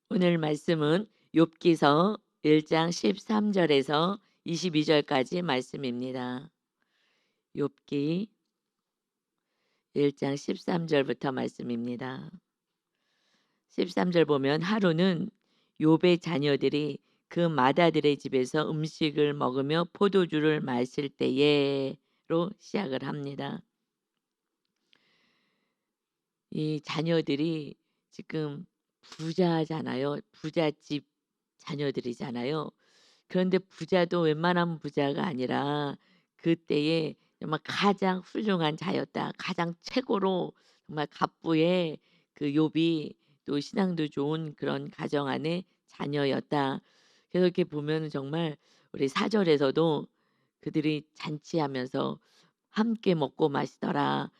오늘 말씀은 욥기서 1장 13절에서 22절까지 말씀입니다. 욥기 1장 13절부터 말씀입니다. 13절 보면 하루는 욥의 자녀들이 그 맏아들의 집에서 음식을 먹으며 포도주를 마실 때에로 시작을 합니다. 이 자녀들이 지금 부자잖아요. 부잣집 자녀들이잖아요. 그런데 부자도 웬만한 부자가 아니라 그때에 정말 가장 훌륭한 자였다. 가장 최고로 정말 갑부의 그 욥이 또 신앙도 좋은 그런 가정 안의 자녀였다. 그래서 이렇게 보면은 정말 우리 4절에서도 그들이 잔치하면서 함께 먹고 마시더라.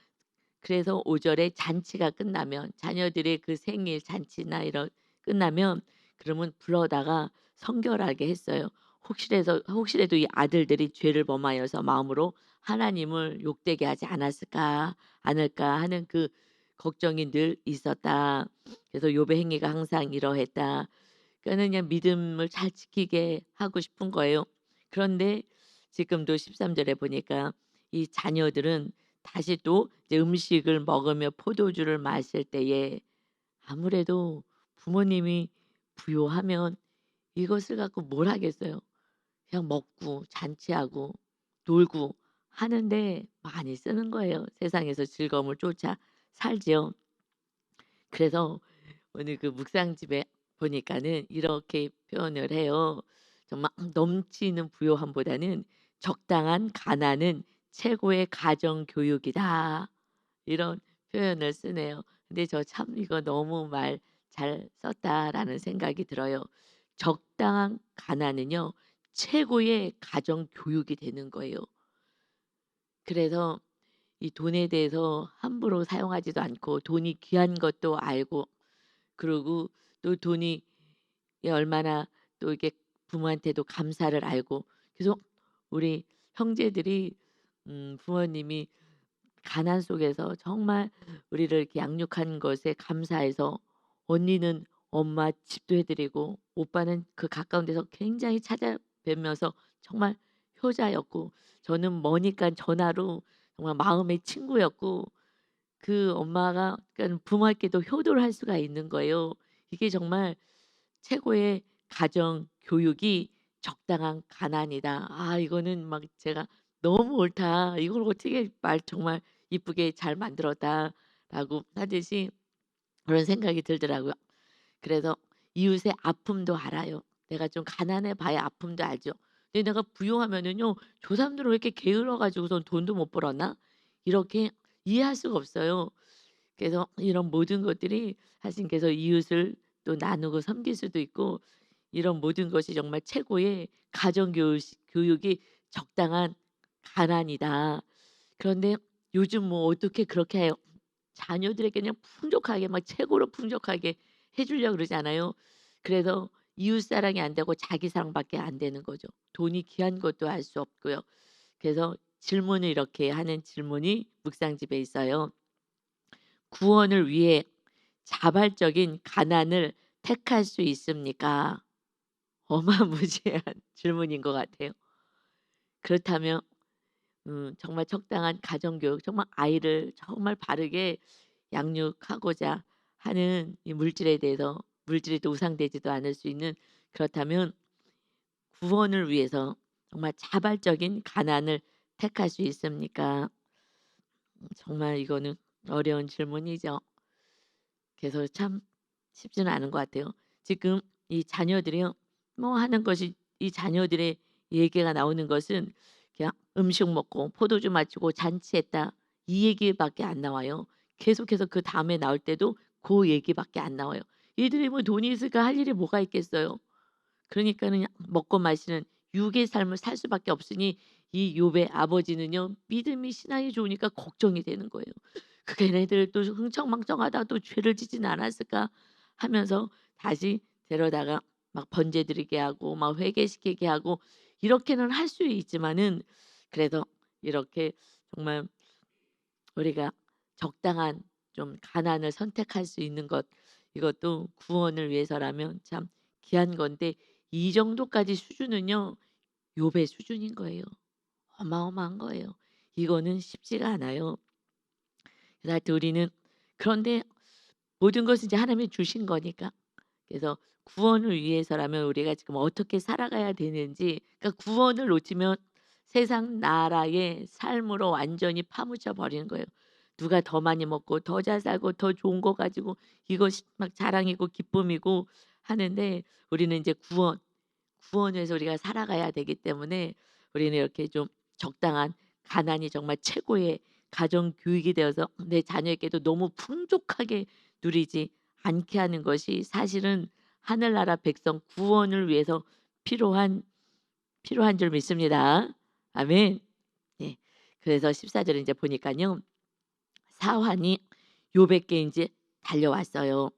그래서 5절에 잔치가 끝나면 자녀들의 그 생일 잔치나 이런 끝나면 그러면 불러다가 성결하게 했어요. 혹시라도 이 아들들이 죄를 범하여서 마음으로 하나님을 욕되게 하지 않을까 하는 그 걱정이 늘 있었다. 그래서 욥의 행위가 항상 이러했다. 그러니까는 그냥 믿음을 잘 지키게 하고 싶은 거예요. 그런데 지금도 13절에 보니까 이 자녀들은 다시 또 이제 음식을 먹으며 포도주를 마실 때에 아무래도 부모님이 부요하면 이것을 갖고 뭘 하겠어요. 그냥 먹고 잔치하고 놀고 하는데 많이 쓰는 거예요. 세상에서 즐거움을 쫓아 살지요. 그래서 오늘 그 묵상집에 보니까는 이렇게 표현을 해요. 정말 넘치는 부요함보다는 적당한 가난은 최고의 가정 교육이다. 이런 표현을 쓰네요. 근데 저 참 이거 너무 말 잘 썼다라는 생각이 들어요. 적당한 가난은요, 최고의 가정 교육이 되는 거예요. 그래서 이 돈에 대해서 함부로 사용하지도 않고 돈이 귀한 것도 알고 그리고 또 돈이 얼마나 또 이게 부모한테도 감사를 알고 그래서 우리 형제들이 부모님이 가난 속에서 정말 우리를 이렇게 양육한 것에 감사해서 언니는 엄마 집도 해 드리고 오빠는 그 가까운 데서 굉장히 찾아뵈면서 정말 효자였고 저는 머니까 전화로 정말 마음의 친구였고 그 엄마가 그러니까 부모님께도 효도를 할 수가 있는 거예요. 이게 정말 최고의 가정 교육이 적당한 가난이다. 아 이거는 막 제가 '너무 옳다. 이걸 어떻게 말 정말 이쁘게 잘 만들었다.'라고 하듯이 그런 생각이 들더라고요. 그래서 이웃의 아픔도 알아요. 내가 좀 가난해 봐야 아픔도 알죠. 근데 내가 부유하면은요 '저 사람들은 왜 이렇게 게을러 가지고선 돈도 못 벌었나?' 이렇게 이해할 수가 없어요. 그래서 이런 모든 것들이 하신께서 이웃을 또 나누고 섬길 수도 있고 이런 모든 것이 정말 최고의 가정 교육이 적당한 가난이다. 그런데 요즘 뭐 어떻게 그렇게 해요? 자녀들에게 그냥 풍족하게 막 최고로 풍족하게 해 주려고 그러잖아요. 그래서 이웃 사랑이 안 되고 자기 사랑밖에 안 되는 거죠. 돈이 귀한 것도 알 수 없고요. 그래서 질문을 이렇게 하는 질문이 묵상집에 있어요. 구원을 위해 자발적인 가난을 택할 수 있습니까? 어마무지한 질문인 것 같아요. 그렇다면 정말 적당한 가정교육 정말 아이를 정말 바르게 양육하고자 하는 이 물질에 대해서 물질이 또 우상되지도 않을 수 있는 그렇다면 구원을 위해서 정말 자발적인 가난을 택할 수 있습니까? 정말 이거는 어려운 질문이죠. 그래서 참 쉽지는 않은 것 같아요. 지금 이 자녀들이요. 뭐 하는 것이 이 자녀들의 얘기가 나오는 것은 그냥 음식 먹고 포도주 마시고 잔치했다. 이 얘기밖에 안 나와요. 계속해서 그다음에 나올 때도 그 얘기밖에 안 나와요. 얘들이 뭐 돈이 있을까 할 일이 뭐가 있겠어요. 그러니까는 먹고 마시는 육의 삶을 살 수밖에 없으니 이 욥의 아버지는요. 믿음이 신앙이 좋으니까 걱정이 되는 거예요. 그 걔네들 또 흥청망청하다 또 죄를 짓지는 않았을까 하면서 다시 데려다가 막 번제 드리게 하고 막 회개시키게 하고 이렇게는 할 수 있지만은 그래도 이렇게 정말 우리가 적당한 좀 가난을 선택할 수 있는 것 이것도 구원을 위해서라면 참 귀한 건데 이 정도까지 수준은요 욥의 수준인 거예요. 어마어마한 거예요. 이거는 쉽지가 않아요. 그래서 하여튼 우리는 그런데 모든 것은 이제 하나님이 주신 거니까 그래서 구원을 위해서라면 우리가 지금 어떻게 살아가야 되는지 그러니까 구원을 놓치면 세상 나라의 삶으로 완전히 파묻혀 버리는 거예요. 누가 더 많이 먹고 더 잘 살고 더 좋은 거 가지고 이것이 막 자랑이고 기쁨이고 하는데 우리는 이제 구원에서 우리가 살아가야 되기 때문에 우리는 이렇게 좀 적당한 가난이 정말 최고의 가정 교육이 되어서 내 자녀에게도 너무 풍족하게 누리지 않게 하는 것이 사실은 하늘나라 백성 구원을 위해서 필요한 줄 믿습니다. 아멘. 네. 그래서 14절에 이제 보니까요. 사환이 욥에게 이제 달려왔어요.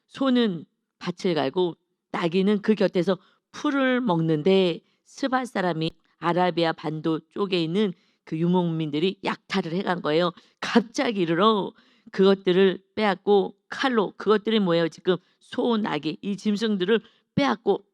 소는 밭을 갈고 나귀는 그 곁에서 풀을 먹는데 스밧 사람이 아라비아 반도 쪽에 있는 그 유목민들이 약탈을 해간 거예요. 갑자기 이르러 그것들을 빼앗고 칼로 그것들이 뭐예요? 지금 소, 나귀 이 짐승들을 빼앗고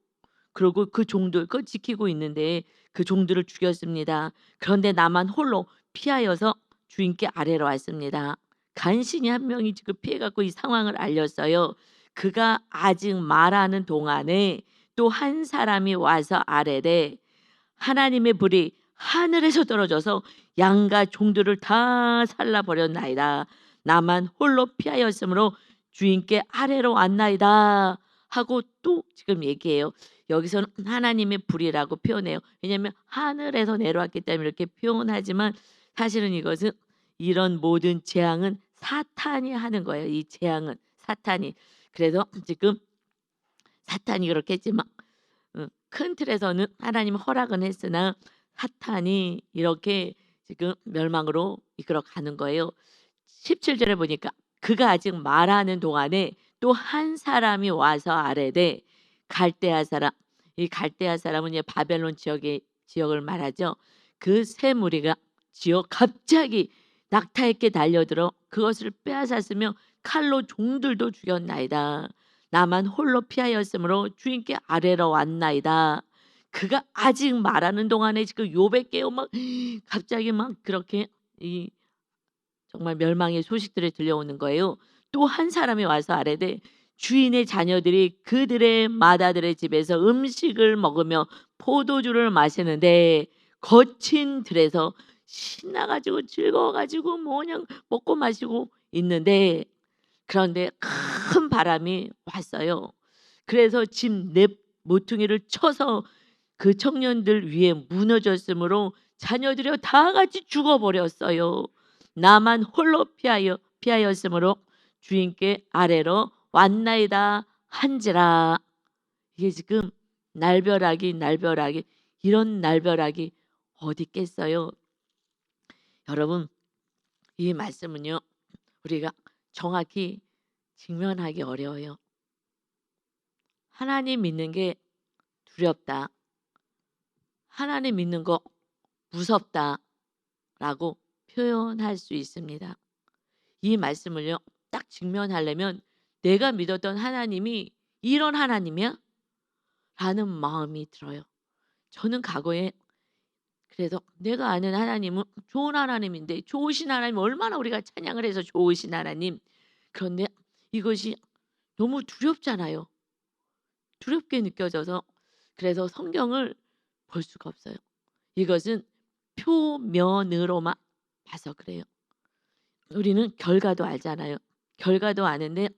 그리고 그 종들 그거 지키고 있는데 그 종들을 죽였습니다. 그런데 나만 홀로 피하여서 주인께 아래로 왔습니다. 간신히 한 명이 지금 피해 갖고 이 상황을 알렸어요. 그가 아직 말하는 동안에 또 한 사람이 와서 아뢰되 하나님의 불이 하늘에서 떨어져서 양과 종들을 다 살라 버렸나이다. 나만 홀로 피하였으므로 주인께 아래로 왔나이다. 하고 또 지금 얘기해요. 여기서는 하나님의 불이라고 표현해요. 왜냐하면 하늘에서 내려왔기 때문에 이렇게 표현하지만 사실은 이것은 이런 모든 재앙은 사탄이 하는 거예요. 이 재앙은 사탄이. 그래서 지금 사탄이 그렇게 했지만 큰 틀에서는 하나님 허락은 했으나 사탄이 이렇게 지금 멸망으로 이끌어 가는 거예요. 17절에 보니까 그가 아직 말하는 동안에 또 한 사람이 와서 아뢰되 갈대아 사람 이 갈대아 사람은 이제 바벨론 지역을 말하죠. 그 세 무리가 지어 갑자기 낙타에게 달려들어 그것을 빼앗았으며 칼로 종들도 죽였나이다. 나만 홀로 피하였으므로 주인께 아뢰러 왔나이다. 그가 아직 말하는 동안에 지금 욥의 깨어 막 갑자기 막 그렇게 이 정말 멸망의 소식들이 들려오는 거예요. 또 한 사람이 와서 아뢰되 주인의 자녀들이 그들의 마다들의 집에서 음식을 먹으며 포도주를 마시는데 거친 들에서 신나 가지고 즐거워 가지고 뭐 그냥 먹고 마시고 있는데 그런데 큰 바람이 왔어요. 그래서 집 내 모퉁이를 쳐서 그 청년들 위에 무너졌으므로 자녀들이 다 같이 죽어버렸어요. 나만 홀로 피하였으므로 주인께 아래로 왔나이다 한지라. 이게 지금 날벼락이 이런 날벼락이 어디 있겠어요. 여러분 이 말씀은요 우리가 정확히 직면하기 어려워요. 하나님 믿는 게 두렵다. 하나님 믿는 거 무섭다라고 표현할 수 있습니다. 이 말씀을요. 딱 직면하려면 내가 믿었던 하나님이 이런 하나님이야? 라는 마음이 들어요. 저는 과거에 그래서 내가 아는 하나님은 좋은 하나님인데 좋으신 하나님 얼마나 우리가 찬양을 해서 좋으신 하나님. 그런데 이것이 너무 두렵잖아요. 두렵게 느껴져서 그래서 성경을 볼 수가 없어요. 이것은 표면으로만 봐서 그래요. 우리는 결과도 알잖아요. 결과도 아는데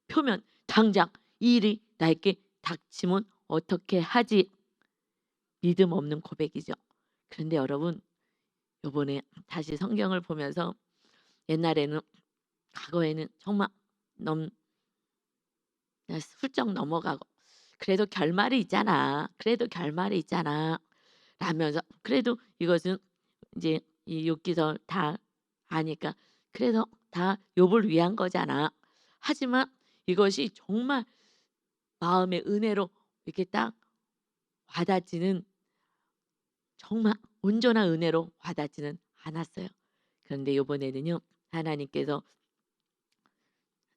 표면 당장 이 일이 나에게 닥치면 어떻게 하지? 믿음 없는 고백이죠. 그런데 여러분 요번에 다시 성경을 보면서 옛날에는 과거에는 정말 넘 그냥 훌쩍 넘어가고 그래도 결말이 있잖아. 그래도 결말이 있잖아. 라면서 그래도 이것은 이제 이 욥기서 다 아니까 그래서 다 욥을 위한 거잖아. 하지만 이것이 정말 마음의 은혜로 이렇게 딱 와닿지는 정말 온전한 은혜로 와닿지는 않았어요. 그런데 요번에는요. 하나님께서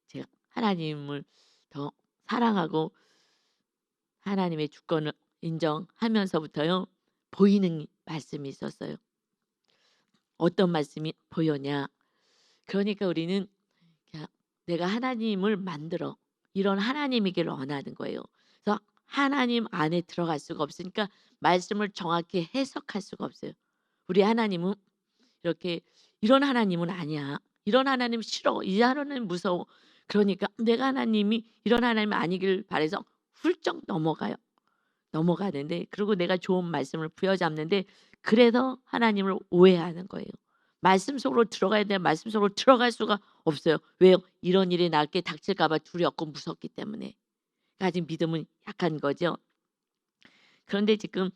제가 하나님을 더 사랑하고 하나님의 주권을 인정하면서부터요 보이는 말씀이 있었어요. 어떤 말씀이 보였냐? 그러니까 우리는 그냥 내가 하나님을 만들어 이런 하나님이기를 원하는 거예요. 그래서 하나님 안에 들어갈 수가 없으니까 말씀을 정확히 해석할 수가 없어요. 우리 하나님은 이렇게 "이런 하나님은 아니야. 이런 하나님 싫어. 이 하나님 무서워." 그러니까 내가 하나님이 이런 하나님 아니길 바라서 훌쩍 넘어가요. 넘어가는데 그리고 내가 좋은 말씀을 부여잡는데 그래서 하나님을 오해하는 거예요. 말씀 속으로 들어가야 될 말씀 속으로 들어갈 수가 없어요. 왜요? 이런 일이 나에게 닥칠까 봐 두렵고 무섭기 때문에. 아직 믿음은 약한 거죠. 그런데 지금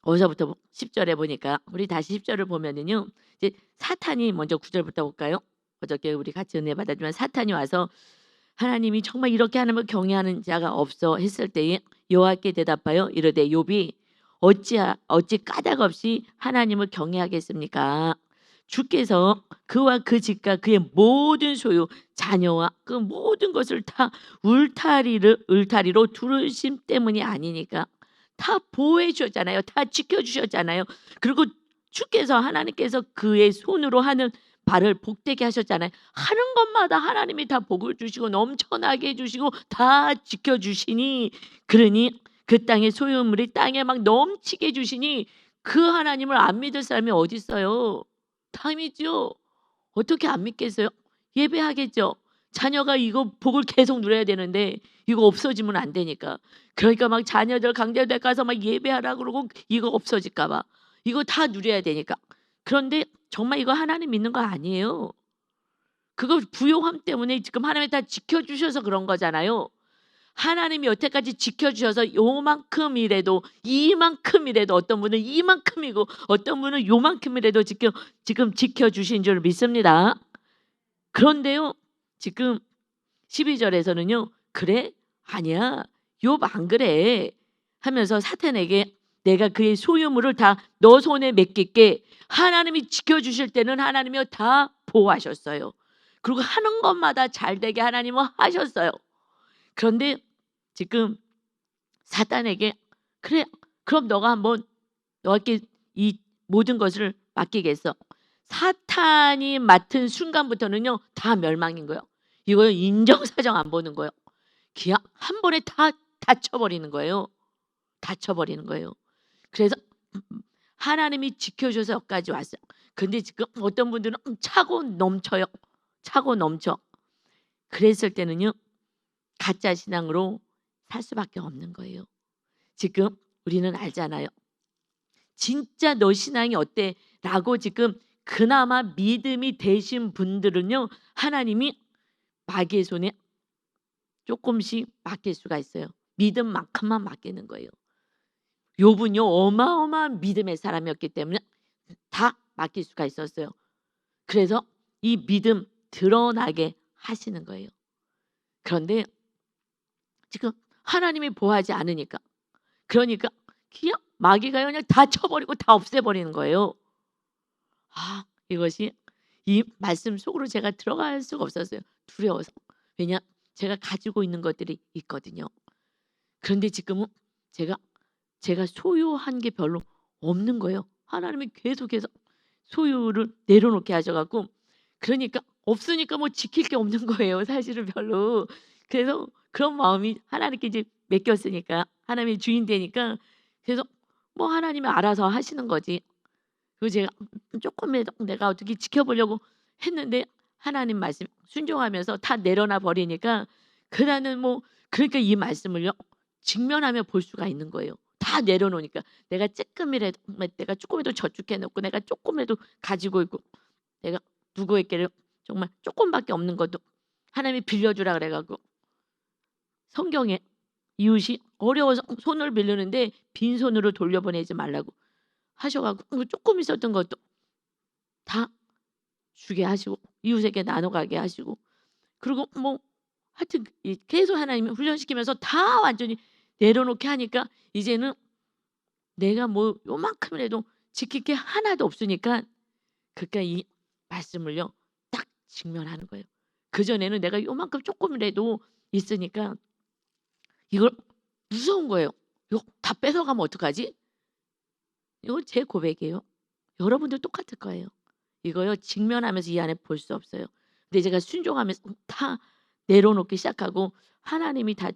어디서부터 10 절에 보니까 우리 다시 10 절을 보면은요. 이제 사탄이 먼저 9 절부터 볼까요? 어저께 우리 같이 은혜 받았지만 사탄이 와서 하나님이 정말 이렇게 하나님을 경외하는 자가 없어 했을 때에 여호와께 대답하여 이르되 욥이 어찌 까닭 없이 하나님을 경외하겠습니까? 주께서 그와 그 집과 그의 모든 소유 자녀와 그 모든 것을 다 울타리로 두르심 때문이 아니니까 다 보호해 주셨잖아요. 다 지켜 주셨잖아요. 그리고 주께서 하나님께서 그의 손으로 하는 발을 복되게 하셨잖아요. 하는 것마다 하나님이 다 복을 주시고 넘쳐나게 해 주시고 다 지켜 주시니 그러니 그 땅의 소유물이 땅에 막 넘치게 해 주시니 그 하나님을 안 믿을 사람이 어디 있어요? 다 믿죠. 어떻게 안 믿겠어요? 예배하겠죠. 자녀가 이거 복을 계속 누려야 되는데 이거 없어지면 안 되니까. 그러니까 막 자녀들 강제돼 가서 막 예배하라 그러고 이거 없어질까 봐. 이거 다 누려야 되니까. 그런데 정말 이거 하나님 믿는 거 아니에요. 그거 부요함 때문에 지금 하나님이 다 지켜 주셔서 그런 거잖아요. 하나님이 여태까지 지켜 주셔서 요만큼이라도 이만큼이라도 어떤 분은 이만큼이고 어떤 분은 요만큼이라도 지금 지켜 주신 줄 믿습니다. 그런데요. 지금 12 절에서는요. "그래? 아니야. 욥 안 그래." 하면서 사탄에게 "내가 그의 소유물을 다 너 손에 맡길게." 하나님이 지켜 주실 때는 하나님이 다 보호하셨어요. 그리고 하는 것마다 잘 되게 하나님은 하셨어요. 그런데 지금 사탄에게 "그래. 그럼 너가 한번 너에게 이 모든 것을 맡기겠어." 사탄이 맡은 순간부터는요. 다 멸망인 거예요. 이거요 인정사정 안 보는 거예요. 그냥 한 번에 다 닫혀 버리는 거예요. 닫혀 버리는 거예요. 그래서 하나님이 지켜 주셔서 여기까지 왔어요. 근데 지금 어떤 분들은 차고 넘쳐요. 차고 넘쳐. 그랬을 때는요. 가짜 신앙으로 살 수밖에 없는 거예요. 지금 우리는 알잖아요. "진짜 너 신앙이 어때?" 라고 지금 그나마 믿음이 되신 분들은요. 하나님이 마귀의 손에 쪼끔씩 맡길 수가 있어요. 믿음만큼만 맡기는 거예요. 욥은요 어마어마한 믿음의 사람이었기 때문에 다 맡길 수가 있었어요. 그래서 이 믿음 드러나게 하시는 거예요. 그런데 지금 하나님이 보호하지 않으니까 그러니까 그냥 마귀가요 그냥 다 쳐버리고 다 없애버리는 거예요. 아 이것이 이 말씀 속으로 제가 들어갈 수가 없었어요. 두려워서. 왜냐 제가 가지고 있는 것들이 있거든요. 그런데 지금은 제가 소유한 게 별로 없는 거예요. 하나님이 계속해서 소유를 내려놓게 하셔 갖고 그러니까 없으니까 뭐 지킬 게 없는 거예요 사실은 별로. 그래서 그런 마음이 하나님께 이제 맡겼으니까 하나님이 주인 되니까 그래서 뭐 하나님이 알아서 하시는 거지. 그리고 제가 쪼끔이라도 내가 어떻게 지켜보려고 했는데 하나님 말씀 순종하면서 다 내려놔 버리니까 그다음에는 뭐 그러니까 이 말씀을요 직면하며 볼 수가 있는 거예요. 다 내려놓으니까. 내가 쪼끔이라도 저축해 놓고 내가 쪼끔이라도 가지고 있고 내가 누구에게를 정말 쪼끔밖에 없는 것도 하나님이 빌려주라 그래 갖고 성경에 이웃이 어려워서 손을 빌리는데 빈손으로 돌려보내지 말라고 하셔 갖고 그 쪼끔 있었던 것도 다 주게 하시고 이웃에게 나눠 가게 하시고 그리고 뭐 하여튼 이 계속 하나님이 훈련시키면서 다 완전히 내려놓게 하니까 이제는 내가 뭐 요만큼이라도 지킬 게 하나도 없으니까 그러니까 이 말씀을요 딱 직면하는 거예요. 그전에는 내가 요만큼 쪼끔이라도 있으니까 이걸 무서운 거예요. '이거 다 뺏어가면 어떡하지?' 이건 제 고백이에요. 여러분도 똑같을 거예요. 이거요 직면하면서 이 안에 볼 수 없어요. 근데 제가 순종하면서 다 내려놓기 시작하고 하나님이 다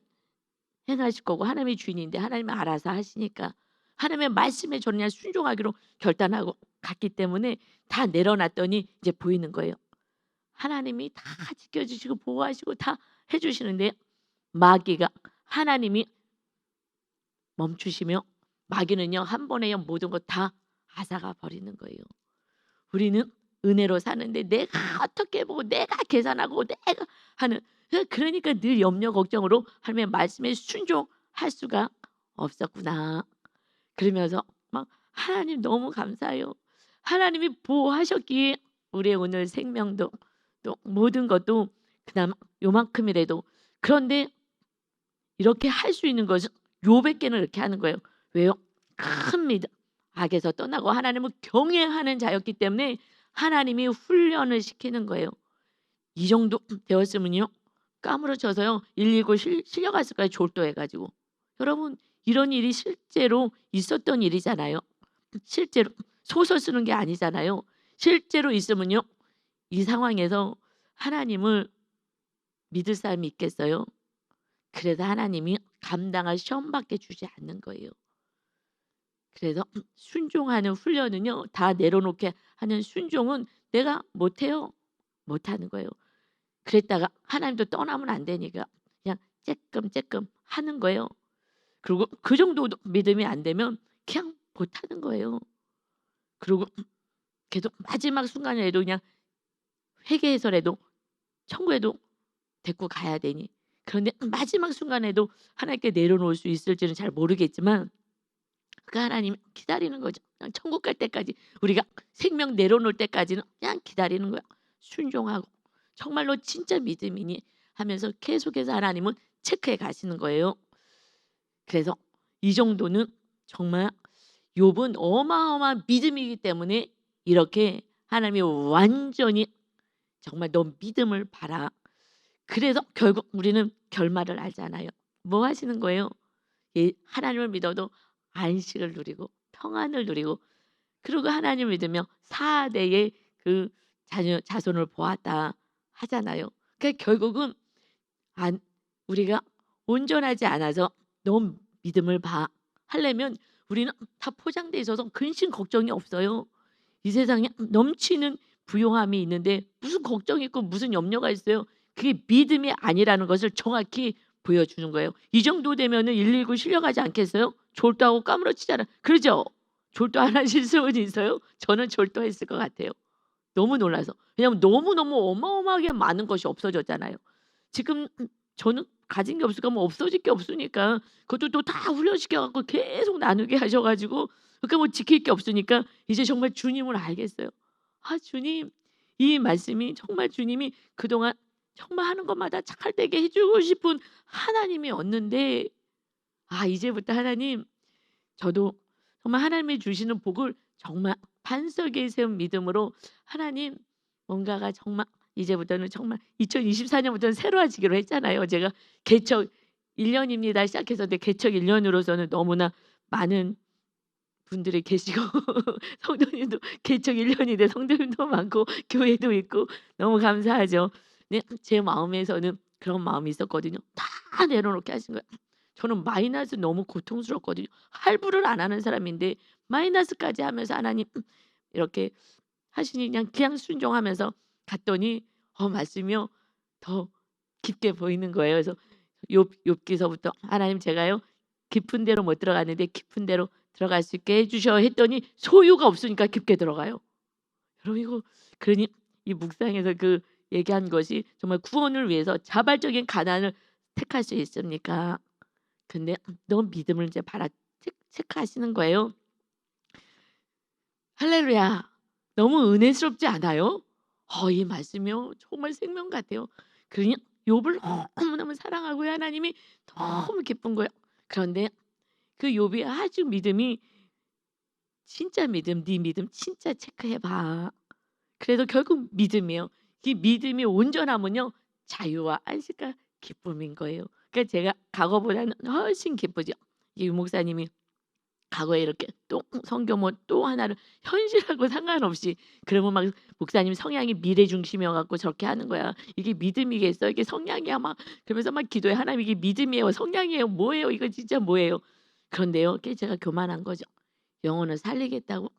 행하실 거고 하나님이 주인인데 하나님이 알아서 하시니까 하나님의 말씀에 저는 그냥 순종하기로 결단하고 갔기 때문에 다 내려놨더니 이제 보이는 거예요. 하나님이 다 지켜 주시고 보호하시고 다 해 주시는데 마귀가 하나님이 멈추시며 마귀는요 한 번에요 모든 것 다 앗아가 버리는 거예요. 우리는 은혜로 사는데 내가 어떻게 해 보고 내가 계산하고 내가 하는 그러니까 늘 염려 걱정으로 하나님의 말씀에 순종할 수가 없었구나. 그러면서 막 하나님 너무 감사해요. 하나님이 보호하셨기에 우리의 오늘 생명도 또 모든 것도 그나마 요만큼이라도 그런데 이렇게 할 수 있는 것은 욥에게는 이렇게 하는 거예요. 왜요? 큰 믿음. 악에서 떠나고 하나님을 경외하는 자였기 때문에 하나님이 훈련을 시키는 거예요. 이 정도 되었으면요. 까무러쳐서요. 119 실려갔을 거예요. 졸도해 가지고. 여러분 이런 일이 실제로 있었던 일이잖아요. 실제로 소설 쓰는 게 아니잖아요. 실제로 있으면요. 이 상황에서 하나님을 믿을 사람이 있겠어요? 그래서 하나님이 감당할 시험밖에 주지 않는 거예요. 그래서 순종하는 훈련은요. 다 내려놓게 하는 순종은 내가 못해요. 못하는 거예요. 그랬다가 하나님도 떠나면 안 되니까 그냥 쬐끔쬐끔 하는 거예요. 그리고 그 정도도 믿음이 안 되면 그냥 못하는 거예요. 그리고 계속 마지막 순간에라도 그냥 회개해서라도 천국에도 데리고 가야 되니. 그런데 마지막 순간에도 하나님께 내려놓을 수 있을지는 잘 모르겠지만 그 하나님 기다리는 거죠. 그냥 천국 갈 때까지 우리가 생명 내려놓을 때까지는 그냥 기다리는 거야. 순종하고 정말로 진짜 믿음이니 하면서 계속해서 하나님은 체크해 가시는 거예요. 그래서 이 정도는 정말 욥은 어마어마한 믿음이기 때문에 이렇게 하나님이 완전히 정말 "너 믿음을 봐라." 그래서 결국 우리는 결말을 알잖아요. 뭐 하시는 거예요? 예 하나님을 믿어도 안식을 누리고 평안을 누리고 그리고 하나님을 믿으며 4대의 그 자녀 자손을 보았다 하잖아요. 그러니까 결국은 안 우리가 온전하지 않아서 "너 믿음을 봐." 하려면 우리는 다 포장돼 있어서 근심 걱정이 없어요. 이 세상에 넘치는 부요함이 있는데 무슨 걱정이 있고 무슨 염려가 있어요. 그게 믿음이 아니라는 것을 정확히 보여주는 거예요. 이 정도 되면은 119 실려가지 않겠어요? 졸도하고 까무러치잖아. 그러죠? 졸도 안 하실 수는 있어요? 저는 졸도했을 것 같아요. 너무 놀라서. 왜냐하면 너무너무 어마어마하게 많은 것이 없어졌잖아요. 지금 저는 가진 게 없으니까 뭐 없어질 게 없으니까 그것도 또 다 훈련시켜 갖고 계속 나누게 하셔 가지고 그러니까 뭐 지킬 게 없으니까 이제 정말 주님을 알겠어요. '아 주님 이 말씀이 정말 주님이 그동안 정말 하는 것마다 찰되게 해 주고 싶은 하나님이었는데 아 이제부터 하나님 저도 정말 하나님이 주시는 복을 정말 반석 위에 세운 믿음으로 하나님 뭔가가 정말 이제부터는 정말 2024 년부터는 새로워지기로 했잖아요. 제가 개척 1 년입니다 시작해서 근데 개척 1 년으로서는 너무나 많은 분들이 계시고 성도님도 개척 1 년인데 성도님도 많고 교회도 있고 너무 감사하죠. 네 제 마음에서는 그런 마음이 있었거든요. 다 내려놓게 하신 거예요. 저는 마이너스 너무 고통스럽거든요. 할부를 안 하는 사람인데 마이너스까지 하면서 하나님 이렇게 하시니 그냥 순종하면서 갔더니 말씀이요 더 깊게 보이는 거예요. 그래서 욥기서부터 "하나님 제가요 깊은 데로 못 들어갔는데 깊은 데로 들어갈 수 있게 해 주셔." 했더니 소유가 없으니까 깊게 들어가요. 여러분 이거 그러니 이 묵상에서 그 얘기한 것이 정말 구원을 위해서 자발적인 가난을 택할 수 있습니까? 근데 너 믿음을 이제 봐라 체크하시는 거예요. 할렐루야. 너무 은혜스럽지 않아요? 이 말씀이요 정말 생명 같아요. 그러니 욥을 너무너무 사랑하고요. 하나님이 너무 기쁜 거예요. 그런데 그 욥이 아주 믿음이 진짜 믿음, 네 믿음 진짜 체크해 봐. 그래서 결국 믿음이에요. 이 믿음이 온전하면요 자유와 안식과 기쁨인 거예요. 그러니까 제가 과거보다는 훨씬 기쁘죠. 이 목사님이 과거에 이렇게 또 선교 뭐 또 하나를 현실하고 상관없이 그러면 막 목사님 성향이 미래 중심이어 갖고 저렇게 하는 거야. "이게 믿음이겠어? 이게 성향이야?" 막 그러면서 막 기도해. "하나님 이게 믿음이에요? 성향이에요? 뭐예요? 이거 진짜 뭐예요?" 그런데요. 그 제가 교만한 거죠. 영혼을 살리겠다고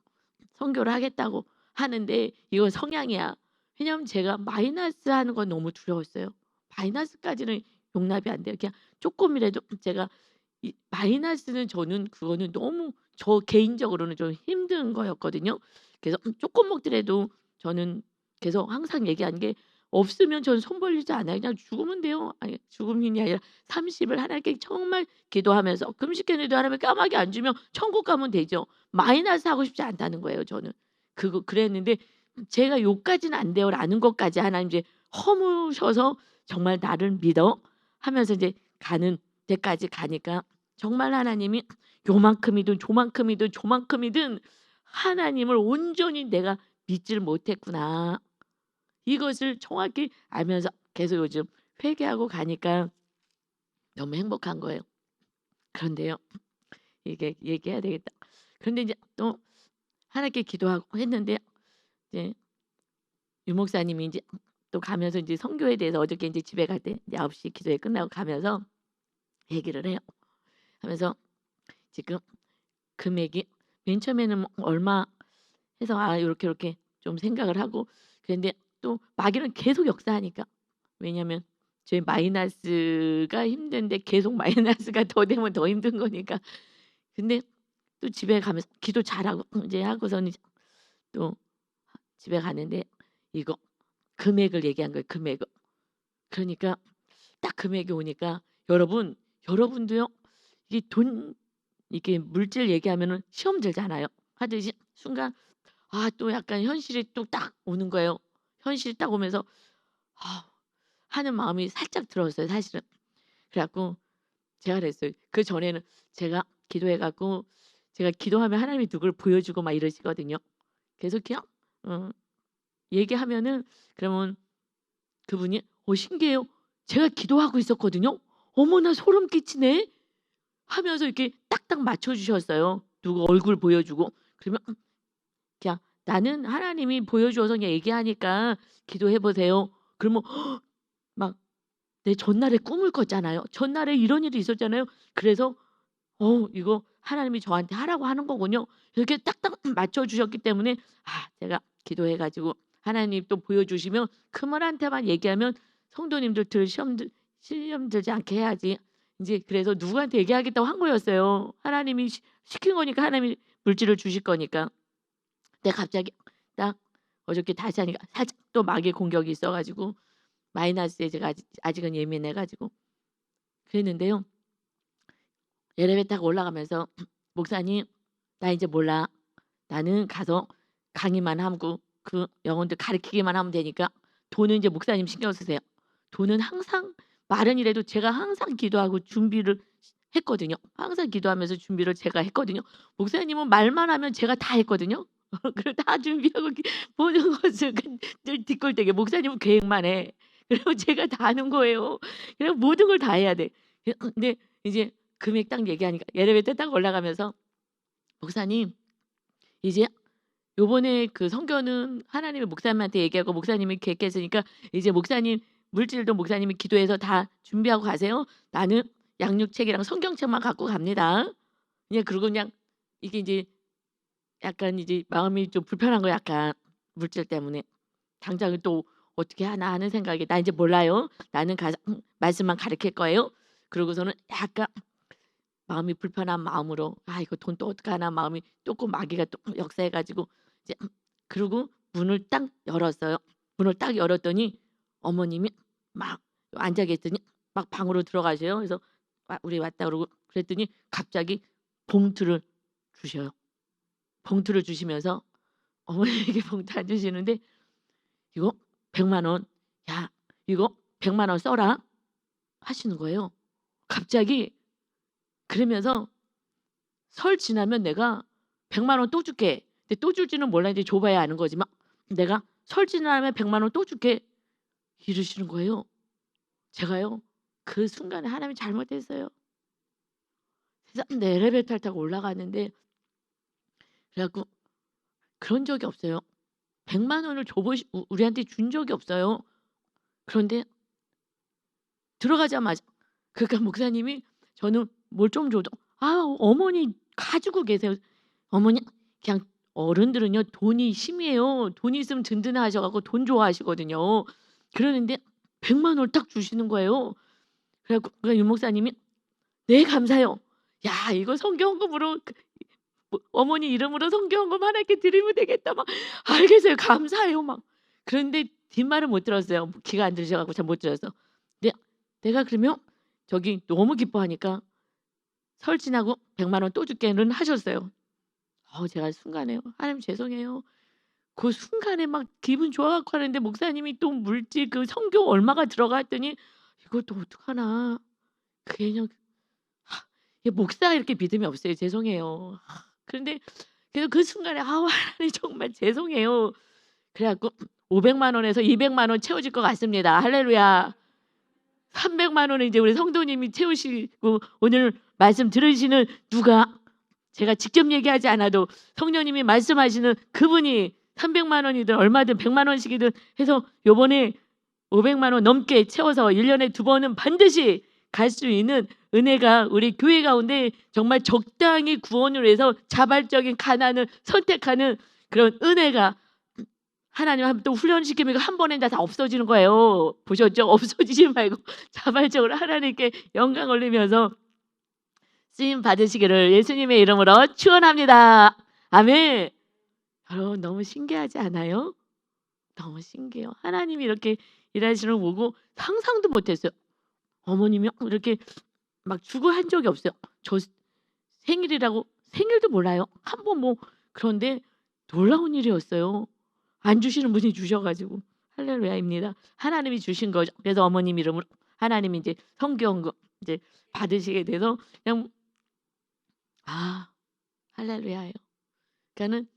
선교를 하겠다고 하는데 이건 성향이야. 왜냐하면 제가 마이너스하는 건 너무 두려웠어요. 마이너스까지는 용납이 안 돼요. 그냥 쪼끔이라도 제가 이 마이너스는 저는 그거는 너무 저 개인적으로는 좀 힘든 거였거든요. 그래서 쪼끔 먹더라도 저는 계속 항상 얘기하는 게 없으면 저는 손 벌리지 않아요. 그냥 죽으면 돼요. 아니 죽음이 아니라 30을 하나님께 정말 기도하면서 금식했는데도 하나님 까마귀 안 주면 천국 가면 되죠. 마이너스 하고 싶지 않다는 거예요 저는. 그랬는데 제가 "요까지는 안 돼요."라는 것까지 하나님 이제 허무셔서 "정말 나를 믿어." 하면서 이제 가는 데까지 가니까 정말 하나님이 요만큼이든 조만큼이든 조만큼이든 하나님을 온전히 내가 믿지를 못했구나. 이것을 정확히 알면서 계속 요즘 회개하고 가니까 너무 행복한 거예요. 그런데요. 이게 얘기해야 되겠다. 그런데 이제 또 하나님께 기도하고 했는데 이제 유 목사님이 인제 또 가면서 인제 선교에 대해서 어저께 인제 집에 갈 때 이제 9시 기도회 끝나고 가면서 얘기를 해요. 하면서 지금 금액이 맨 처음에는 뭐 얼마 해서 아 요렇게, 요렇게 좀 생각을 하고 그랬는데 또 마귀는 계속 역사하니까. 왜냐면 저희 마이너스가 힘든데 계속 마이너스가 더 되면 더 힘든 거니까. 근데 또 집에 가면서 기도 잘하고 이제 하고서는 이제 또 집에 가는데 이거 금액을 얘기한 거예요, 금액을. 그러니까 딱 금액이 오니까 여러분도요. 이게 돈 이게 물질 얘기하면은 시험 들잖아요. 하듯이 순간 아 또 약간 현실이 또 딱 오는 거예요. 현실이 딱 오면서 아 하는 마음이 살짝 들었어요 사실은. 그래 갖고 제가 그랬어요. 그전에는 제가 기도해 갖고 제가 기도하면 하나님이 누구를 보여주고 막 이러시거든요. 그래서 그냥 어 얘기하면은 그러면 그분이 신기해요. 제가 기도하고 있었거든요. 어머나 소름 끼치네 하면서 이렇게 딱딱 맞춰 주셨어요. 누구 얼굴 보여주고. 그러면 그냥 "나는 하나님이 보여주어서 그냥 얘기하니까 기도해 보세요." 그러면 막 내 전날에 꿈을 꿨잖아요. 전날에 이런 일이 있었잖아요. 그래서 이거 하나님이 저한테 하라고 하는 거군요. 이렇게 딱딱 맞춰 주셨기 때문에 제가 기도해 가지고 하나님 또 보여주시면 그분한테만 얘기하면 성도님들 시험 들지 않게 해야지. 인제 그래서 누구한테 얘기하겠다고 한 거였어요. 하나님이 시킨 거니까 하나님이 물질을 주실 거니까. 근데 갑자기 딱 어저께 다시 하니까 살짝 또 마귀의 공격이 있어 가지고 마이너스에 제가 아직은 예민해 가지고 그랬는데요. 엘리베이터 타고 올라가면서 "목사님 나 인제 몰라. 나는 가서 강의만 하고 그 영혼들 가르치기만 하면 되니까 돈은 인제 목사님 신경 쓰세요." 돈은 항상 말은 이래도 제가 항상 기도하고 준비를 했거든요. 항상 기도하면서 준비를 제가 했거든요. 목사님은 말만 하면 제가 다 했거든요. 그걸 다 준비하고 모든 것을 늘 뒷골대기 목사님은 계획만 해. 그리고 제가 다 하는 거예요. 그냥 모든 걸 다 해야 돼. 근데 이제 금액 딱 얘기하니까 엘리베이터 딱 올라가면서 "목사님 이제 요번에 그 선교는 하나님이 목사님한테 얘기하고 목사님이 계획했으니까 이제 목사님 물질도 목사님이 기도해서 다 준비하고 가세요. 나는 양육책이랑 성경책만 갖고 갑니다." 그냥 그러고 그냥 이게 이제 약간 이제 마음이 좀 불편한 거야 약간 물질 때문에. 당장은 또 '어떻게 하나.' 하는 생각에 '나 인제 몰라요. 나는 가서 말씀만 가르칠 거예요.' 그러고서는 약간 마음이 불편한 마음으로 '아 이거 돈 또 어떡하나.' 마음이 쪼끔 마귀가 또 역사해 가지고 이제 그러고 문을 딱 열었어요. 문을 딱 열었더니 어머님이 막 앉아 계시더니 막 방으로 들어가셔요. 그래서 "우리 왔다." 그러고 그랬더니 갑자기 봉투를 주셔요. 봉투를 주시면서 어머니에게 봉투 안 주시는데 "이거 100만 원. 야 이거 100만 원 써라." 하시는 거예요. 갑자기 그러면서 설 지나면 내가 100만 원 또 줄게. 근데 또 줄지는 몰랐는데 줘 봐야 아는 거지만 내가 "설 지나면 100만 원 또 줄게." 이러시는 거예요. 제가요 그 순간에 하나님이 잘못했어요. 그래서 엘리베이터를 타고 올라가는데 그래 갖고 그런 적이 없어요. 100만 원을 줘 보시 우리한테 준 적이 없어요. 그런데 들어가자마자 그러니까 목사님이 저는 뭘 좀 줘도 "아 어머니 가지고 계세요." 어머니 그냥 어른들은요 돈이 힘이에요. 돈이 있으면 든든하셔 갖고 돈 좋아하시거든요. 그러는데 100만 원을 딱 주시는 거예요. 그래 갖고 그러니까 유 목사님이 "네 감사해요." 야 이거 성경금으로 뭐 어머니 이름으로 성경금 하나께 드리면 되겠다 막 "알겠어요. 감사해요." 막 그런데 뒷말은 못 들었어요. 귀가 안 들리셔 갖고 잘 못 들었어. 근데 내가 그러면 저기 너무 기뻐하니까 "설 지나고 100만 원 또 줄게."는 하셨어요. 제가 순간에 "하나님 죄송해요." 그 순간에 막 기분 좋아 갖고 하는데 목사님이 또 물질 그 성경 얼마가 들어가 했더니 "이것도 어떡하나." 그게 그냥 이게 목사 이렇게 믿음이 없어요. 죄송해요. 그런데 그래서 그 순간에 '아우 하나님 정말 죄송해요.' 그래 갖고 500만 원에서 200만 원 채워질 것 같습니다. 할렐루야. 300만 원은 이제 우리 성도님이 채우시고 오늘 말씀 들으시는 누가 제가 직접 얘기하지 않아도 성령님이 말씀하시는 그분이 300만 원이든 얼마든 100만 원씩이든 해서 요번에 500만 원 넘게 채워서 1 년에 2 번은 반드시 갈 수 있는 은혜가 우리 교회 가운데 정말 적당히 구원을 위해서 자발적인 가난을 선택하는 그런 은혜가 하나님 하면 또 훈련시키면 한 번에 다 없어지는 거예요. 보셨죠? 없어지지 말고 자발적으로 하나님께 영광 올리면서 쓰임 받으시기를 예수님의 이름으로 축원합니다. 아멘. 여러분 너무 신기하지 않아요? 너무 신기해요. 하나님이 이렇게 일하시는 거 보고 상상도 못 했어요. 어머님이 이렇게 막 주고 한 적이 없어요. 저 생일이라고 생일도 몰라요. 한 번 뭐 그런데 놀라운 일이었어요. 안 주시는 분이 주셔 가지고 할렐루야입니다. 하나님이 주신 거죠. 그래서 어머님 이름으로 하나님이 이제 성경금 이제 받으시게 돼서 그냥 할렐루야예요. 그러니까는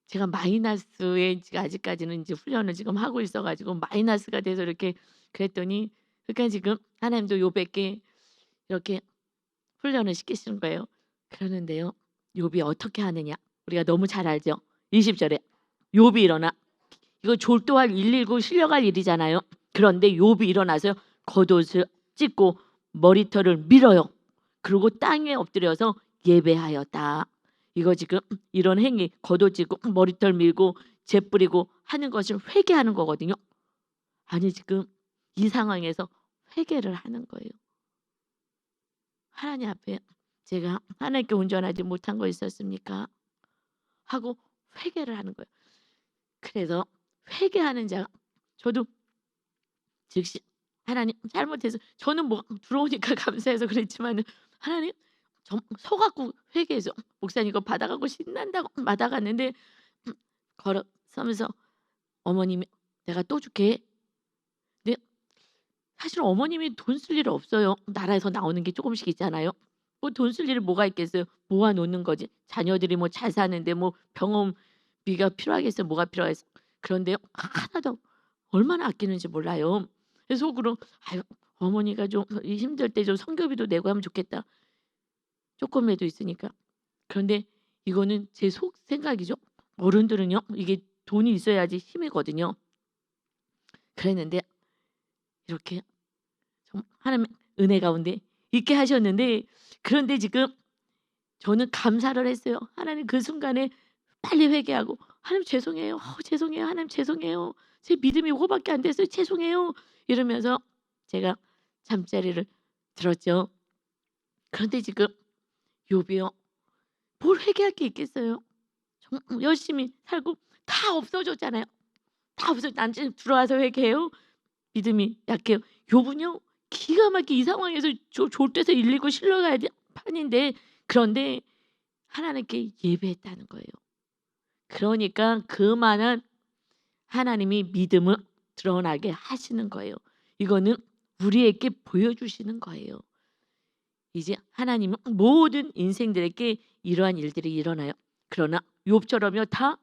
제가 마이너스에 지금 아직까지는 이제 훈련을 지금 하고 있어 가지고 마이너스가 돼서 이렇게 그랬더니 그러니까 지금 하나님도 요백게 이렇게 훈련을 시키시는 거예요. 그러는데요. 욥이 어떻게 하느냐? 우리가 너무 잘 알죠. 20 절에 욥이 일어나 이거 졸도할 119 실려갈 일이잖아요. 그런데 욥이 일어나서 겉옷을 찢고 머리털을 밀어요. 그리고 땅에 엎드려서 예배하였다. 이거 지금 이런 행위 겉옷 찢고 머리털 밀고 재 뿌리고 하는 것을 회개하는 거거든요. 아니 지금 이 상황에서 회개를 하는 거예요. 하나님 앞에 제가 하나님께 온전하지 못한 거 있었습니까? 하고 회개를 하는 거예요. 그래서 회개하는 자가 저도 즉시 하나님 잘못해서 저는 뭐 들어오니까 감사해서 그랬지만은 하나님 서 갖고 회개해서 목사님 이거 받아가고 신난다고 받아갔는데 걸어서면서 어머님이 "내가 또 줄게." 근데 사실 어머님이 돈 쓸 일 없어요. 나라에서 나오는 게 조금씩 있잖아요. 뭐 돈 쓸 일이 뭐가 있겠어요. 모아 놓는 거지. 자녀들이 뭐 잘 사는데 뭐 병원비가 필요하겠어요. 뭐가 필요하겠어요. 그런데요. 하나도 얼마나 아끼는지 몰라요. 그래서 속으로 '아유 어머니가 좀 이 힘들 때 좀 성교비도 내고 하면 좋겠다.' 쪼끔이라도 있으니까. 그런데 이거는 제 속 생각이죠. 어른들은요. 이게 돈이 있어야지 힘이거든요. 그랬는데 이렇게 정 하나님의 은혜 가운데 있게 하셨는데 그런데 지금 저는 감사를 했어요. 하나님 그 순간에 빨리 회개하고 "하나님 죄송해요. 죄송해요. 하나님 죄송해요. 제 믿음이 이거밖에 안 됐어요. 죄송해요." 이러면서 제가 잠자리를 들었죠. 그런데 지금 욥이요. 뭘 회개할 게 있겠어요. 열심히 살고 다 없어졌잖아요. 다 없어 남자는 들어와서 회개해요? 믿음이 약해요. 욥은요. 기가 막히게 이 상황에서 졸대서 119 실려가야 될 판인데 그런데 하나님께 예배했다는 거예요. 그러니까 그만한 하나님이 믿음을 드러나게 하시는 거예요. 이거는 우리에게 보여주시는 거예요. 이제 하나님은 모든 인생들에게 이러한 일들이 일어나요. 그러나 욥처럼요 다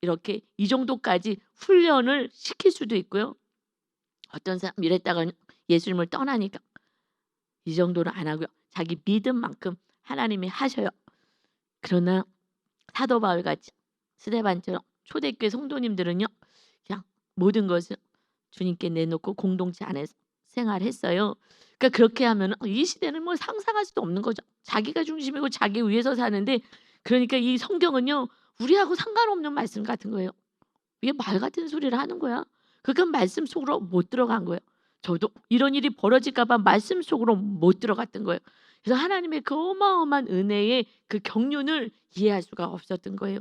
이렇게 이 정도까지 훈련을 시킬 수도 있고요. 어떤 사람 이랬다가 예수님을 떠나니까 이 정도는 안 하고요. 자기 믿음만큼 하나님이 하셔요. 그러나 사도 바울같이 스데반처럼 초대교회 성도님들은요. 그냥 모든 것을 주님께 내놓고 공동체 안에서 생활했어요. 그러니까 그렇게 하면은 이 시대는 뭐 상상할 수도 없는 거죠. 자기가 중심이고 자기 위해서 사는데 그러니까 이 성경은요. 우리하고 상관없는 말씀 같은 거예요. 이게 말 같은 소리를 하는 거야. 그러니까 말씀 속으로 못 들어간 거예요. 저도 이런 일이 벌어질까 봐 말씀 속으로 못 들어갔던 거예요. 그래서 하나님의 그 어마어마한 은혜의 그 경륜을 이해할 수가 없었던 거예요.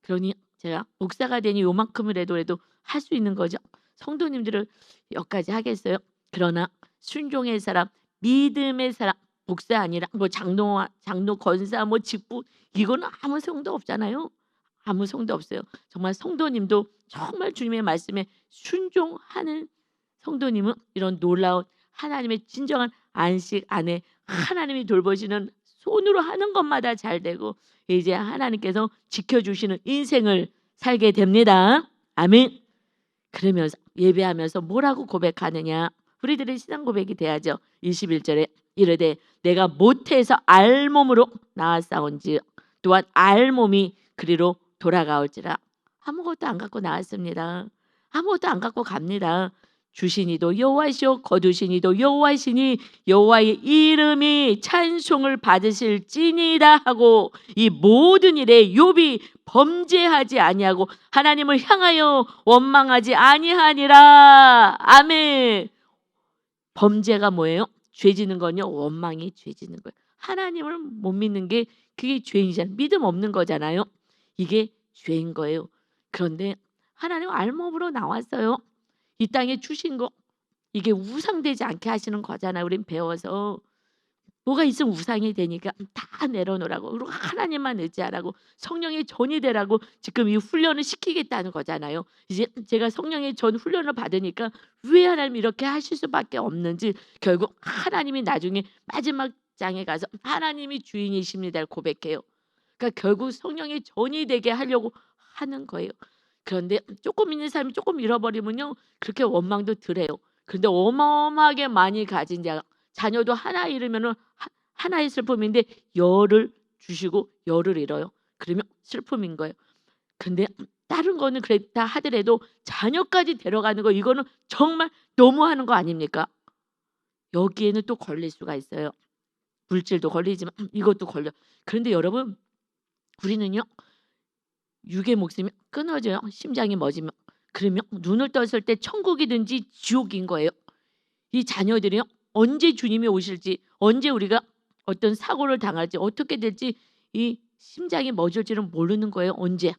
그러니 제가 목사가 되니 요만큼이라도 할 수 있는 거죠. 성도님들을 여기까지 하겠어요. 그러나 순종의 사람, 믿음의 사람, 목사 아니라 뭐 장로, 권사, 뭐 직부 이거는 아무 소용도 없잖아요. 아무 소용도 없어요. 정말 성도님도 정말 주님의 말씀에 순종하는 성도님은 이런 놀라운 하나님의 진정한 안식 안에 하나님이 돌보시는 손으로 하는 것마다 잘 되고 이제 하나님께서 지켜주시는 인생을 살게 됩니다. 아멘. 그러면서 예배하면서 뭐라고 고백하느냐. 우리들의 신앙 고백이 돼야죠. 21절에 이르되 내가 모태에서 알몸으로 나왔사온지 또한 알몸이 그리로 돌아가올지라. 아무것도 안 갖고 나왔습니다. 아무것도 안 갖고 갑니다. 주시니도 여호와시오 거두시니도 여호와시니 여호와의 이름이 찬송을 받으실지니이다 하고 이 모든 일에 욥이 범죄하지 아니하고 하나님을 향하여 원망하지 아니하니라. 아멘. 범죄가 뭐예요? 죄지는 건요. 원망이 죄지는 거예요. 하나님을 못 믿는 게 그게 죄인이잖아요. 믿음 없는 거잖아요. 이게 죄인 거예요. 그런데 하나님 알몸으로 나왔어요. 이 땅에 주신 거 이게 우상되지 않게 하시는 거잖아요. 우린 배워서 뭐가 있으면 우상이 되니까 다 내려놓으라고 그리고 하나님만 의지하라고 성령의 전이 되라고 지금 이 훈련을 시키겠다는 거잖아요. 이제 제가 성령의 전 훈련을 받으니까 왜 하나님 이렇게 하실 수밖에 없는지 결국 하나님이 나중에 마지막 장에 가서 하나님이 주인이십니다를 고백해요. 그러니까 결국 성령의 전이 되게 하려고 하는 거예요. 그런데 조금 있는 사람이 조금 잃어버리면요 그렇게 원망도 덜해요. 그런데 어마어마하게 많이 가진 자녀도 하나 잃으면은 하나의 슬픔인데 열을 주시고 열을 잃어요. 그러면 슬픔인 거예요. 근데 다른 거는 그랬다 하더라도 자녀까지 데려가는 거 이거는 정말 너무하는 거 아닙니까? 여기에는 또 걸릴 수가 있어요. 물질도 걸리지만 이것도 걸려. 그런데 여러분 우리는요. 육의 목숨이 끊어져요. 심장이 멎으면. 그러면 눈을 떴을 때 천국이든지 지옥인 거예요. 이 자녀들이요. 언제 주님이 오실지 언제 우리가 어떤 사고를 당할지 어떻게 될지 이 심장이 멎을지는 모르는 거예요. 언제.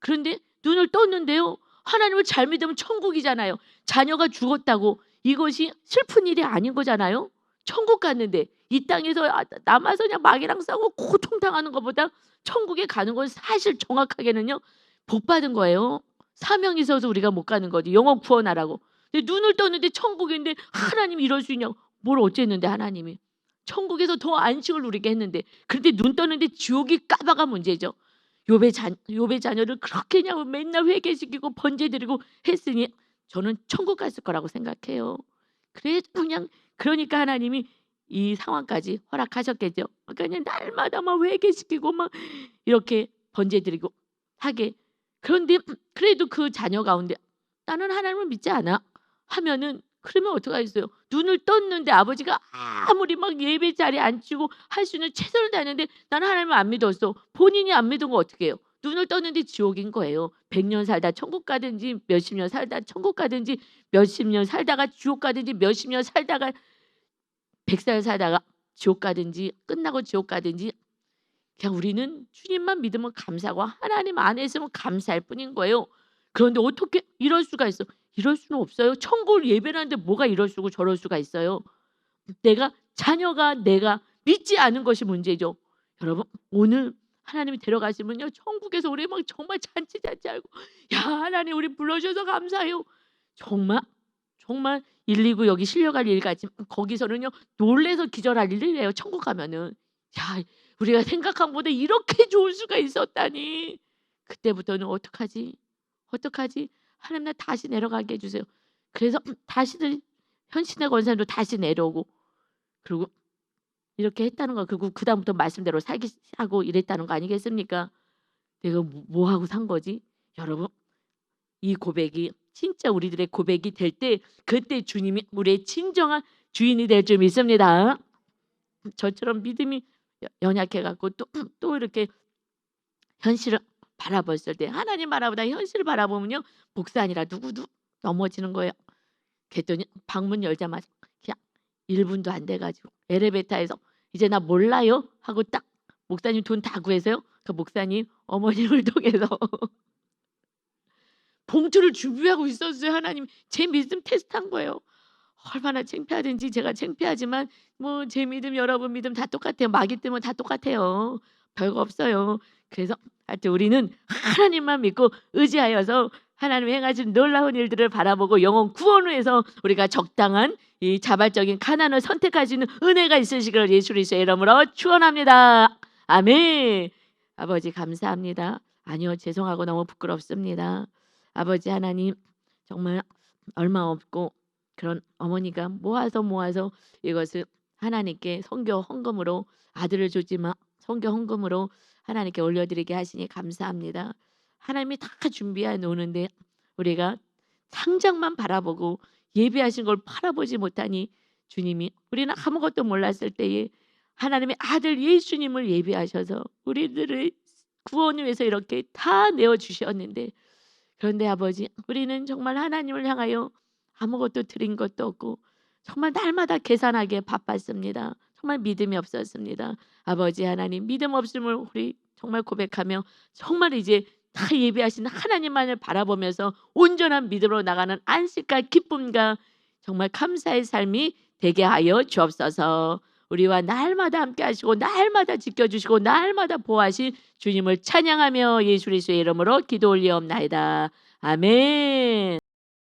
그런데 눈을 떴는데요. 하나님을 잘 믿으면 천국이잖아요. 자녀가 죽었다고 이것이 슬픈 일이 아닌 거잖아요. 천국 갔는데 이 땅에서 남아서 그냥 마귀랑 싸우고 고통당하는 것보다 천국에 가는 건 사실 정확하게는요. 복 받은 거예요. 사명이 있어서 우리가 못 가는 거지. 영혼 구원하라고. 근데 눈을 떴는데 천국인데 하나님이 이럴 수 있냐고. 뭘 어쨌는데 하나님이. 천국에서 더 안식을 누리게 했는데 그런데 눈 떴는데 지옥이 까봐가 문제죠. 욥의 자녀를 그렇게 그냥 맨날 회개시키고 번제드리고 했으니 저는 천국 갔을 거라고 생각해요. 그래서 그냥 그러니까 하나님이 이 상황까지 허락하셨겠죠. 그러니까 그냥 날마다 막 회개시키고 막 이렇게 번제드리고 하게. 그런데 그래도 그 자녀 가운데 나는 하나님을 믿지 않아 하면은 그러면 어떡하겠어요. 눈을 떴는데 아버지가 아무리 막 예배 자리에 앉히고 할 수 있는 최선을 다했는데 나는 하나님을 안 믿었어. 본인이 안 믿은 거 어떻게 해요. 눈을 떴는데 지옥인 거예요. 100년 살다 천국 가든지 몇십 년 살다 천국 가든지 몇십 년 살다가 지옥 가든지 몇십 년 살다가 100살 살다가 지옥 가든지 끝나고 지옥 가든지 그냥 우리는 주님만 믿으면 감사하고 하나님 안에 있으면 감사할 뿐인 거예요. 그런데 어떻게 이럴 수가 있어. 이럴 수는 없어요. 천국을 예배하는데 뭐가 이럴 수고 저럴 수가 있어요. 자녀가 내가 믿지 않은 것이 문제죠. 여러분 오늘 하나님이 데려가시면요. 천국에서 우리 막 정말 잔치하고 야 하나님 우리 불러주셔서 감사해요. 정말 119 여기 실려갈 일 같지만 거기서는요. 놀래서 기절할 일이래요. 천국 가면은. 야 우리가 생각한 것보다 이렇게 좋을 수가 있었다니. 그때부터는 어떡하지? 하나님 나 다시 내려가게 해주세요. 그래서 다시들 현신의 권사님도 다시 내려오고 그리고 이렇게 했다는 거. 그리고 그다음부터 말씀대로 살기 하고 이랬다는 거 아니겠습니까? 내가 뭐 하고 산 거지? 여러분, 이 고백이 진짜 우리들의 고백이 될 때 그때 주님이 우리의 진정한 주인이 될 줄 믿습니다. 저처럼 믿음이 연약해 갖고 또 이렇게 현실을 바라봤을 때 하나님 바라보다 현실을 바라보면요. 목사 아니라 누구도 넘어지는 거예요. 그랬더니 방문 열자마자 그냥 1분도 안 돼 가지고 엘리베이터에서 "이제 나 몰라요." 하고 딱 목사님 돈 다 구해서요. 그 목사님 어머님을 통해서 봉투를 준비하고 있었어요. 하나님이 제 믿음 테스트한 거예요. 얼마나 창피하든지 제가 창피하지만 뭐 제 믿음 여러분 믿음 다 똑같아요. 마귀 때문에 다 똑같아요. 별거 없어요. 그래서 하여튼 우리는 하나님만 믿고 의지하여서 하나님이 행하신 놀라운 일들을 바라보고 영혼 구원을 위해서 우리가 적당한 이 자발적인 가난을 선택할 수 있는 은혜가 있으시기를 예수 그리스도의 이름으로 축원합니다. 아멘. 아버지 감사합니다. 아니요, 죄송하고 너무 부끄럽습니다. 아버지 하나님, 정말 얼마 없고 그런 어머니가 모아서 이것을 하나님께 선교 헌금으로 아들을 주지만 선교 헌금으로 하나님께 올려드리게 하시니 감사합니다. 하나님이 다 준비해 놓는데 우리가 상장만 바라보고 예비하신 걸 바라보지 못하니 주님이 우리는 아무것도 몰랐을 때에 하나님의 아들 예수님을 예비하셔서 우리들의 구원을 위해서 이렇게 다 내어주셨는데, 그런데 아버지 우리는 정말 하나님을 향하여 아무것도 드린 것도 없고 정말 날마다 계산하기에 바빴습니다. 정말 믿음이 없었습니다. 아버지 하나님, 믿음 없음을 우리 정말 고백하며 정말 이제 다 예비하신 하나님만을 바라보면서 온전한 믿음으로 나가는 안식과 기쁨과 정말 감사의 삶이 되게 하여 주옵소서. 우리와 날마다 함께 하시고 날마다 지켜주시고 날마다 보호하신 주님을 찬양하며 예수 그리스도의 이름으로 기도 올리옵나이다. 아멘.